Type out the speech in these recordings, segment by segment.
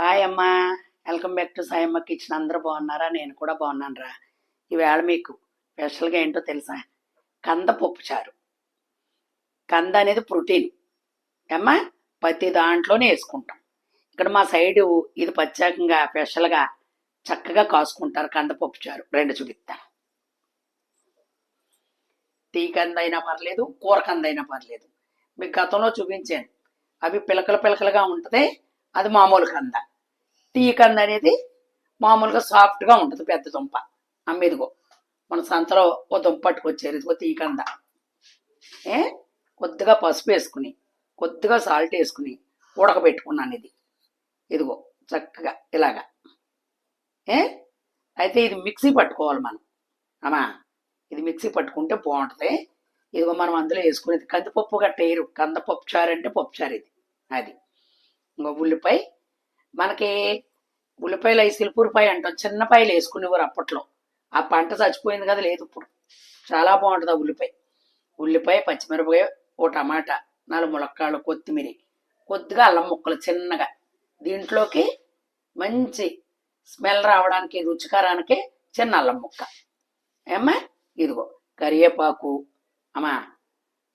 Hi అమ్మా. Welcome back to Sayamma kitchen. అందరూ బాగున్నారా? నేను కూడా బాగున్నాను రా. ఈవేళ మీకు స్పెషల్గా ఏంటో తెలుసా? కంద పప్పు చారు. కంద అనేది ప్రోటీన్ అమ్మా, ప్రతి దాంట్లోనే వేసుకుంటాం. ఇక్కడ మా సైడు ఇది ప్రత్యేకంగా స్పెషల్గా చక్కగా కాసుకుంటారు కందపప్పు చారు. రెండు చూపిస్తాను. టీ కంద అయినా పర్లేదు, కూర కంద అయినా పర్లేదు. మీకు గతంలో చూపించాను. అవి పిలకలుగా ఉంటుంది, అది మామూలు కంద. టీ కంద అనేది మామూలుగా సాఫ్ట్గా ఉంటుంది, పెద్ద దుంప. అమ్మిదిగో మన సంతలో ఓ దుంప పట్టుకొచ్చారు. ఇదిగో టీ కంద. కొద్దిగా పసుపు వేసుకుని, కొద్దిగా సాల్ట్ వేసుకుని ఉడకబెట్టుకున్నాను. ఇదిగో చక్కగా ఇలాగా. అయితే ఇది మిక్సీ పట్టుకోవాలి మనం అమ్మా. ఇది మిక్సీ పట్టుకుంటే బాగుంటుంది. ఇదిగో మనం అందులో వేసుకునేది కందిపప్పు గట్ట వేయరు. కందపప్పు చారు అంటే పప్పు చారు ఇది. అది ఇంకో ఉల్లిపాయ, మనకి ఉల్లిపాయలు అవి సిలుపురిపాయ అంటాం, చిన్నపాయలు వేసుకునేవారు అప్పట్లో. ఆ పంట చచ్చిపోయింది కదా, లేదు ఇప్పుడు. చాలా బాగుంటుంది ఆ ఉల్లిపాయ, పచ్చిమిరపకాయ, ఓ టమాటా, 4 ములక్కాళ్ళు, కొత్తిమీర, కొద్దిగా అల్లం ముక్కలు చిన్నగా. దీంట్లోకి మంచి స్మెల్ రావడానికి, రుచికరానికి చిన్న అల్లం ముక్క. ఏమ్మా ఇదిగో కరివేపాకు అమ్మా,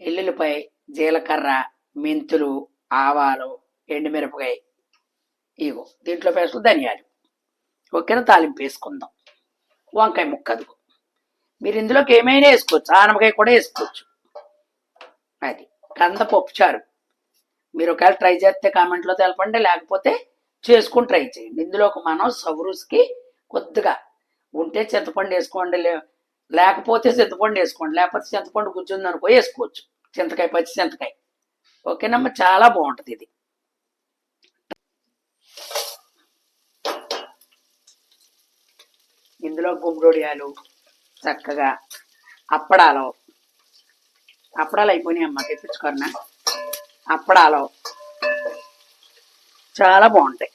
ఎల్లుల్లిపాయ, జీలకర్ర, మెంతులు, ఆవాలు, ఎండుమిరపకాయ. ఇగో దీంట్లో పేస్ట్ ధనియాలు. ఓకేనా? తాలింపు వేసుకుందాం. వంకాయ ముక్క అదిగో. మీరు ఇందులోకి ఏమైనా వేసుకోవచ్చు, ఆనపకాయ కూడా వేసుకోవచ్చు. అది కందపప్పు చారు. మీరు ఒకవేళ ట్రై చేస్తే కామెంట్లో తెలపండి, లేకపోతే చేసుకుని ట్రై చేయండి. ఇందులోకి మనం సవరుస్కి కొద్దిగా ఉంటే చింతపండు వేసుకోండి, లేకపోతే చింతపండు వేసుకోండి. లేకపోతే చింతపండు గుజ్జుంది అనుకో వేసుకోవచ్చు, చింతకాయ, పచ్చి చింతకాయ. ఓకేనమ్మా, చాలా బాగుంటుంది ఇది. ఇందులో గుమ్మడొడియాలు, చక్కగా అప్పడాలు అయిపోయినాయి అమ్మ, తెప్పించుకోరనా? అప్పడాలు చాలా బాగుంటాయి.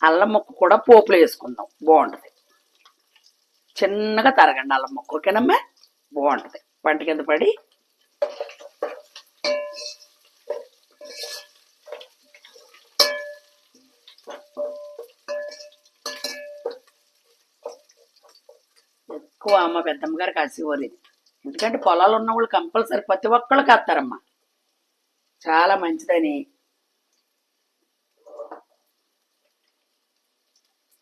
అల్లం ముక్క కూడా పోపులో వేసుకుందాం, బాగుంటుంది. చిన్నగా తరగండి అల్లం ముక్క. ఓకేనమ్మా, బాగుంటుంది. పంట కింద పడి ఎక్కువ అమ్మ పెద్దమ్మ గారు కాసేవారు ఇది. ఎందుకంటే పొలాలు ఉన్న వాళ్ళు కంపల్సరీ ప్రతి ఒక్కళ్ళు కాస్తారమ్మా, చాలా మంచిదని.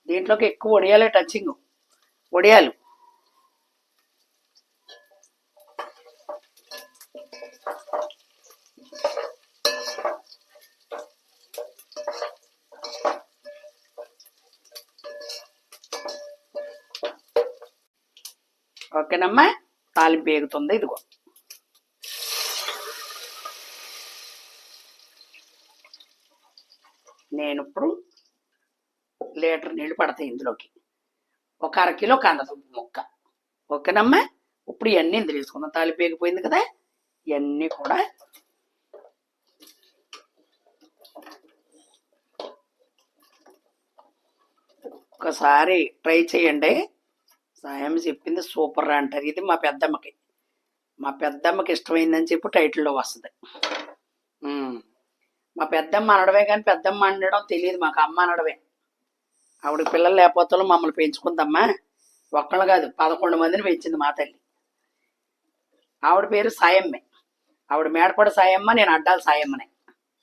దీంట్లోకి ఎక్కువ వడియాలే టచింగ్. వడియాలు ఓకేనమ్మా. తాలింపు వేగుతుంది. ఇదిగో నేను ఇప్పుడు లీటర్ నీళ్ళు పడతాయి ఇందులోకి. ఒక 1/2 కిలో కందదుంప ముక్క. ఓకేనమ్మా. ఇప్పుడు ఇవన్నీ ఇందులో వేసుకుందాం. తాలింపు వేగిపోయింది కదా, ఇవన్నీ కూడా ఒకసారి ట్రై చేయండి. సాయం చెప్పింది సూపర్ అంటారు. ఇది మా పెద్దమ్మకి ఇష్టమైందని చెప్పి టైటిల్లో వస్తుంది. మా పెద్దమ్మ అనడమే కానీ పెద్దమ్మ అనడం తెలియదు మాకు, అమ్మ అనడమే. ఆవిడ పిల్లలు లేకపోతే మమ్మల్ని పెంచుకుందమ్మా. ఒక్కళ్ళు కాదు, 11 మందిని పెంచింది మా తల్లి. ఆవిడ పేరు సాయమ్మే. ఆవిడ మేడపడ సాయమ్మ, నేను అడ్డాలి సాయమ్మనే.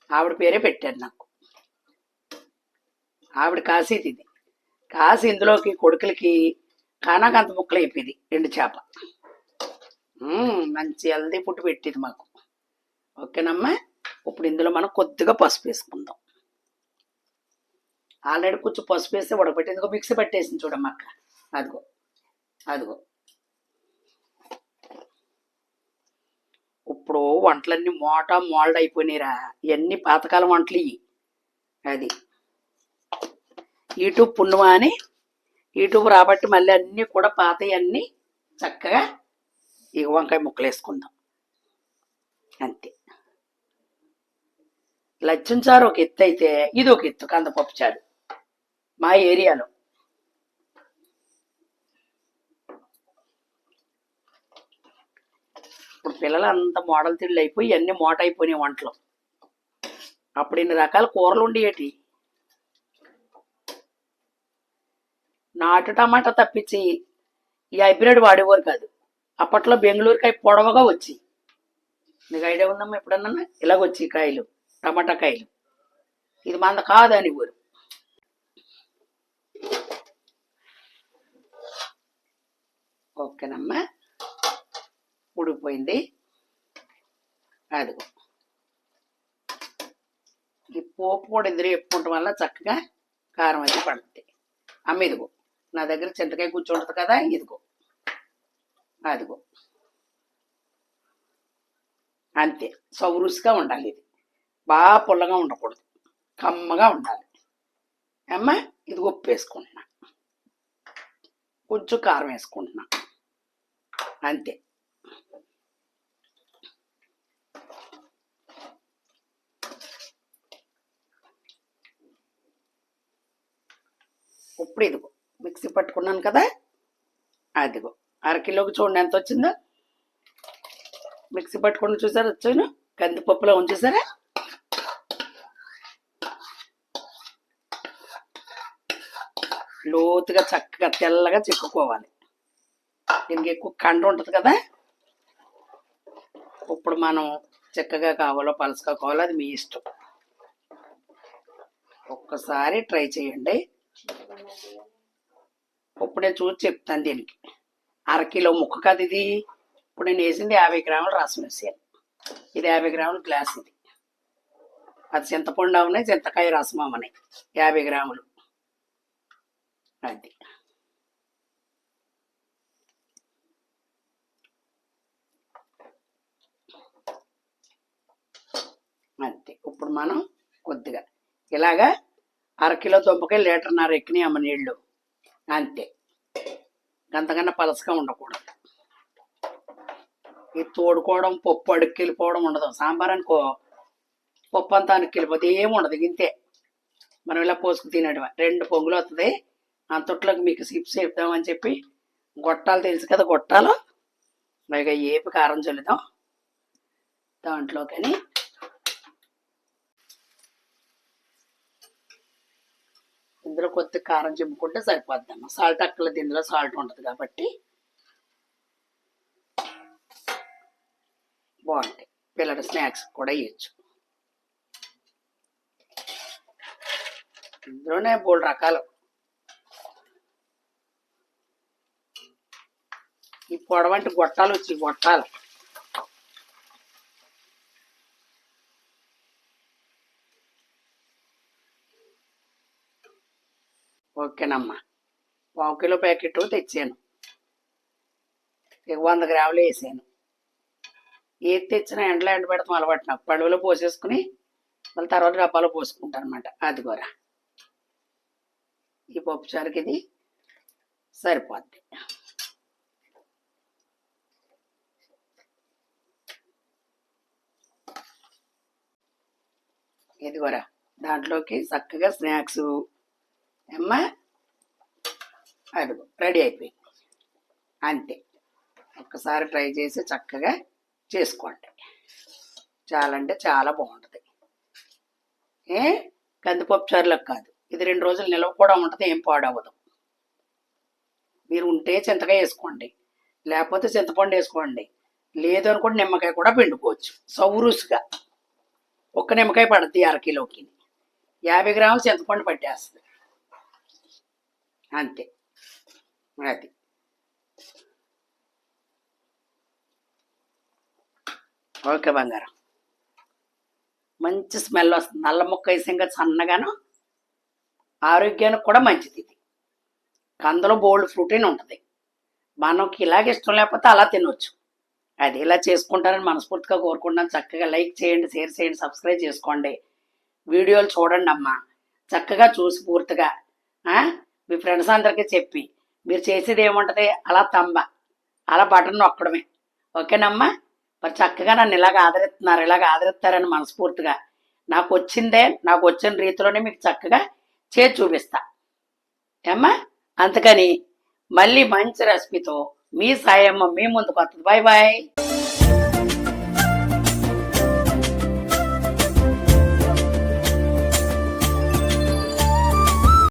ఆవిడ పేరే పెట్టారు నాకు. ఆవిడ కాసేది ఇది. కాసి ఇందులోకి కొడుకులకి కానాకంత ముక్కలు అయిపోయింది, ఎండు చేప. మంచి హెల్దీ ఫుడ్ పెట్టేది మాకు. ఓకేనమ్మా. ఇప్పుడు ఇందులో మనం కొద్దిగా పసుపు వేసుకుందాం. ఆల్రెడీ కొంచెం పసుపు వేస్తే ఉడకబెట్టి ఎందుకో మిక్సీ పట్టేసింది చూడమ్మా అక్క. అదిగో ఇప్పుడు వంటలన్నీ మోల్డ్ అయిపోయినాయిరా. ఇవన్నీ పాతకాలం వంటలు ఇవి. అది యూట్యూబ్ పుణ్యమా అని యూట్యూబ్ రాబట్టి మళ్ళీ అన్నీ కూడా పాతయన్నీ చక్కగా ఈ వంకాయ ముక్కలు వేసుకుందాం. అంతే. లచ్చం చారు ఒక ఎత్తు అయితే ఇది ఒక ఎత్తు కందపప్పు చారు. మా ఏరియాలో. ఇప్పుడు పిల్లలు అంత మోడల్ తిళ్ళు అయిపోయి అన్ని మోట అయిపోయినాయి వంటలు. అప్పుడు ఇన్ని రకాల కూరలు ఉండేటి. నాటు టమాటా తప్పించి ఈ హైబ్రిడ్ వాడేవారు కాదు. అప్పట్లో బెంగళూరుకాయ పొడవగా వచ్చి, నీకు ఐడియా ఉందమ్మా ఎప్పుడన్నా ఇలాగొచ్చి కాయలు, టమాటా కాయలు. ఇది మంద కాదని ఊరు. ఓకేనమ్మా, ఉడికిపోయింది. అదిగో ఈ పోపు కూడా ఎదురు చెప్పుకోవటం వల్ల చక్కగా కారం అయితే పడుతుంది. అమ్మ ఇదిగో నా దగ్గర చింతకాయ కూర్చుంటుంది కదా, ఇదిగో అదిగో అంతే. సౌరుసుగా ఉండాలి. ఇది బాగా పుల్లగా ఉండకూడదు, కమ్మగా ఉండాలి. అమ్మ ఇది ఉప్పు వేసుకుంటున్నా, కొంచెం కారం వేసుకుంటున్నా, అంతే. ఇప్పుడు ఇదిగో మిక్సీ పట్టుకున్నాను కదా, అదిగో అరకిలోకి చూడండి ఎంత వచ్చిందో. మిక్సీ పట్టుకుని చూసారా వచ్చాను, కందిపప్పులో ఉంచేసారా. లోతుగా చక్కగా తెల్లగా చిక్కుకోవాలి. దీనికి ఎక్కువ కండ ఉంటుంది కదా. ఇప్పుడు మనం చక్కగా కావాలో పలుసుగా కావాలో అది మీ ఇష్టం. ఒక్కసారి ట్రై చేయండి. ఇప్పుడు నేను చూసి చెప్తాను. దీనికి అరకిలో ముక్క కదా ఇది. ఇప్పుడు నేను వేసింది 50 గ్రాముల రసం వేసాను. ఇది 50 గ్రాముల గ్లాస్. ఇది అది చింతపండు అవనాయి, చింతకాయ రసం అవనాయి 50 గ్రాములు. అది అంతే. ఇప్పుడు మనం కొద్దిగా ఇలాగా అరకిలో దుంపకాయ 1.5 లీటర్ ఎక్కినాయి అమ్మ నీళ్ళు, అంతే. అంతకన్నా పలసగా ఉండకూడదు. ఇది తోడుకోవడం, పప్పు అడుక్కెళ్ళిపోవడం ఉండదు. సాంబార్ అనుకో పప్పు అంతా అడుక్కెళ్ళిపోతే ఏముండదు, ఇంతే. మనం ఇలా పోసుకు తినడమే. 2 పొంగులు వస్తుంది. అంతట్లోకి మీకు సిప్స్ చెప్దామని చెప్పి గొట్టాలు తెలుసు కదా, గొట్టాలు పైగా ఏపి కారం చల్లుదాం దాంట్లోకని. ఇందులో కొద్ది కారం చెప్పుకుంటే సరిపోద్దమ్మా. సాల్ట్ అక్కర్లేదు, ఇందులో సాల్ట్ ఉంటుంది కాబట్టి బాగుంటాయి. పిల్లల స్నాక్స్ కూడా ఇవ్వచ్చు. ఇందులోనే 3 రకాలు. ఈ పొడవంటి గొట్టాలు వచ్చి గొట్టాలు. ఓకేనమ్మా, 1 కిలో ప్యాకెట్ తెచ్చాను. 100 గ్రాములు వేసాను. ఏది తెచ్చినా ఎండలో ఎండబెడతాం అలవాటు నాకు. పడవలో పోసేసుకుని మళ్ళీ తర్వాత డబ్బాలో పోసుకుంటాను అనమాట. అదిగోరా ఈ పప్పు చారుకి ఇది సరిపోద్ది. ఇదిగోరా దాంట్లోకి చక్కగా స్నాక్స్ అమ్మా. అదిగో రెడీ అయిపోయింది, అంతే. ఒక్కసారి ట్రై చేసి చక్కగా చేసుకోండి. చాలా అంటే చాలా బాగుంటుంది. కందిపప్పు చారులకు కాదు, ఇది 2 రోజులు నిల్వ కూడా ఉంటుంది, ఏం పాడవదు. మీరు ఉంటే చింతకాయ వేసుకోండి, లేకపోతే చింతపండు వేసుకోండి. లేదు అనుకుంటే నిమ్మకాయ కూడా పిండుకోవచ్చు సౌరుసుగా. 1 నిమ్మకాయ పడుతుంది అరకిలోకి. 50 గ్రాములు చింతపండు పట్టేస్తుంది, అంతే. అది ఓకే బంగారం. మంచి స్మెల్ వస్తుంది. నల్ల ముక్క వేసాక సన్నగాను, ఆరోగ్యానికి కూడా మంచిది. ఇది కందులో బోల్డ్ ప్రోటీన్ ఉంటుంది. మనకి ఇలాగ ఇష్టం లేకపోతే అలా తినవచ్చు. అది ఇలా చేసుకుంటారని మనస్ఫూర్తిగా కోరుకుంటాను. చక్కగా లైక్ చేయండి, షేర్ చేయండి, సబ్స్క్రైబ్ చేసుకోండి. వీడియోలు చూడండి అమ్మా. చక్కగా చూసి పూర్తిగా మీ ఫ్రెండ్స్ అందరికీ చెప్పి మీరు చేసేది ఏముంటుంది, అలా బటన్ నొక్కడమే. ఓకేనమ్మా. మరి చక్కగా నన్ను ఇలాగ ఆదరిస్తారని మనస్ఫూర్తిగా నాకు వచ్చిన రీతిలోనే మీకు చక్కగా చేసి చూపిస్తా. ఏమ్మా అందుకని మళ్ళీ మంచి రెసిపీతో మీ సాయమ్మ మీ ముందుకు వస్తుంది. Bye bye.